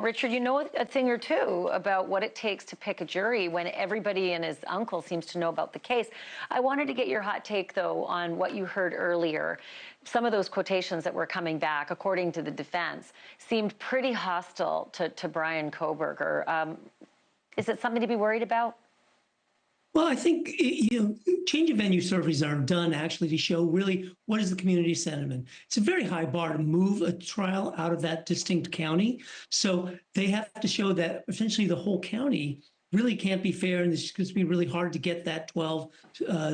Richard, you know a thing or two about what it takes to pick a jury when everybody and his uncle seems to know about the case. I wanted to get your hot take, though, on what you heard earlier. Some of those quotations that were coming back, according to the defense, seemed pretty hostile to Bryan Kohberger. Is it something to be worried about? Well, I think change of venue surveys are done actually to show really what is the community sentiment. It's a very high bar to move a trial out of that distinct county. So they have to show that essentially the whole county really can't be fair, and it's going to be really hard to get that 12,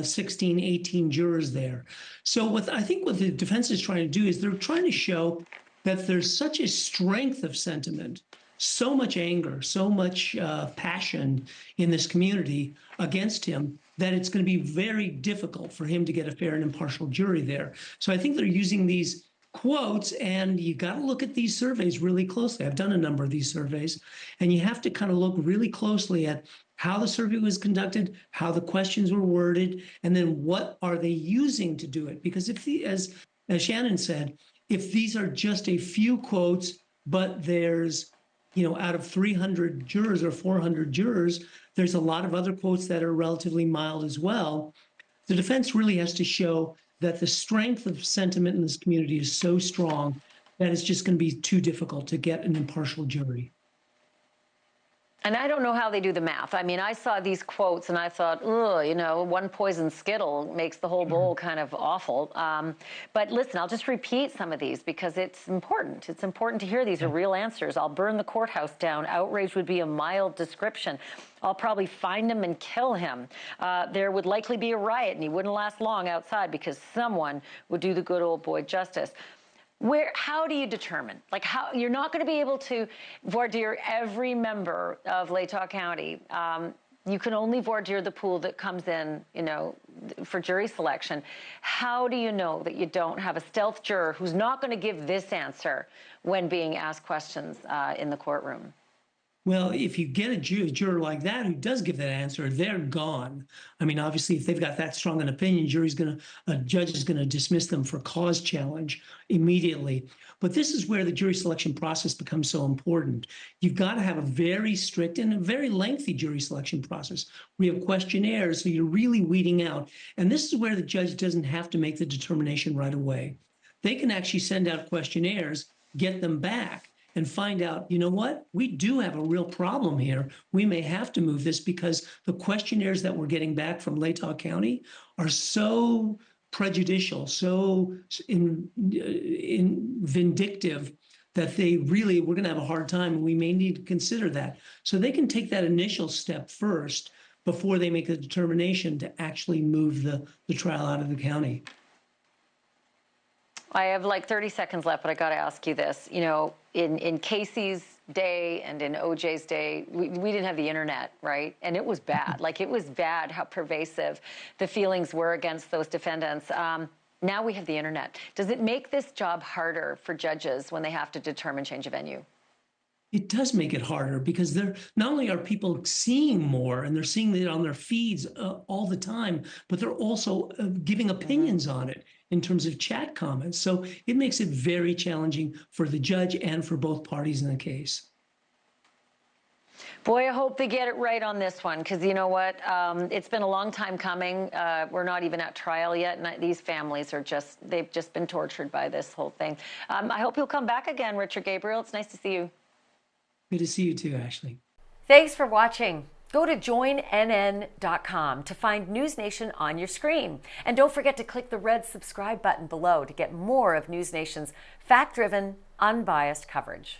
16, 18 jurors there. So I think what the defense is trying to do is they're trying to show that there's such a strength of sentiment, so much anger, so much passion in this community against him that it's going to be very difficult for him to get a fair and impartial jury there. So I think they're using these quotes, and you got to look at these surveys really closely. I've done a number of these surveys, and you have to kind of look really closely at how the survey was conducted, how the questions were worded, and then what are they using to do it? Because as Shannon said, if these are just a few quotes, but there's out of 300 jurors or 400 jurors, there's a lot of other quotes that are relatively mild as well. The defense really has to show that the strength of sentiment in this community is so strong that it's just going to be too difficult to get an impartial jury. And I don't know how they do the math. I mean, I saw these quotes and I thought, one poison Skittle makes the whole bowl kind of awful. But listen, I'll just repeat some of these because it's important. It's important to hear these are real answers. I'll burn the courthouse down. Outrage would be a mild description. I'll probably find him and kill him. There would likely be a riot and he wouldn't last long outside because someone would do the good old boy justice. How do you determine? How you're not going to be able to voir dire every member of Latah County. You can only voir dire the pool that comes in, for jury selection. How do you know that you don't have a stealth juror who's not going to give this answer when being asked questions in the courtroom? Well, if you get a juror like that who does give that answer, they're gone. I mean, obviously, if they've got that strong an opinion, a judge is going to dismiss them for cause challenge immediately. But this is where the jury selection process becomes so important. You've got to have a very strict and a very lengthy jury selection process. We have questionnaires, so you're really weeding out. And this is where the judge doesn't have to make the determination right away. They can actually send out questionnaires, get them back, and find out, you know what, we do have a real problem here. We may have to move this because the questionnaires that we're getting back from Latah County are so prejudicial, so vindictive that we're going to have a hard time, and we may need to consider that. So they can take that initial step first before they make the determination to actually move the trial out of the county. I have like 30 seconds left, but I got to ask you this. In Casey's day and in OJ's day, we didn't have the internet, right? And it was bad. It was bad how pervasive the feelings were against those defendants. Now we have the internet. Does it make this job harder for judges when they have to determine change of venue? It does make it harder because not only are people seeing more and they're seeing it on their feeds all the time, but they're also giving opinions on it in terms of chat comments. So it makes it very challenging for the judge and for both parties in the case. Boy, I hope they get it right on this one, because you know what? It's been a long time coming. We're not even at trial yet, and these families they've just been tortured by this whole thing. I hope you'll come back again, Richard Gabriel. It's nice to see you. Good to see you too, Ashleigh. Thanks for watching. Go to joinnn.com to find NewsNation on your screen. And don't forget to click the red subscribe button below to get more of NewsNation's fact-driven, unbiased coverage.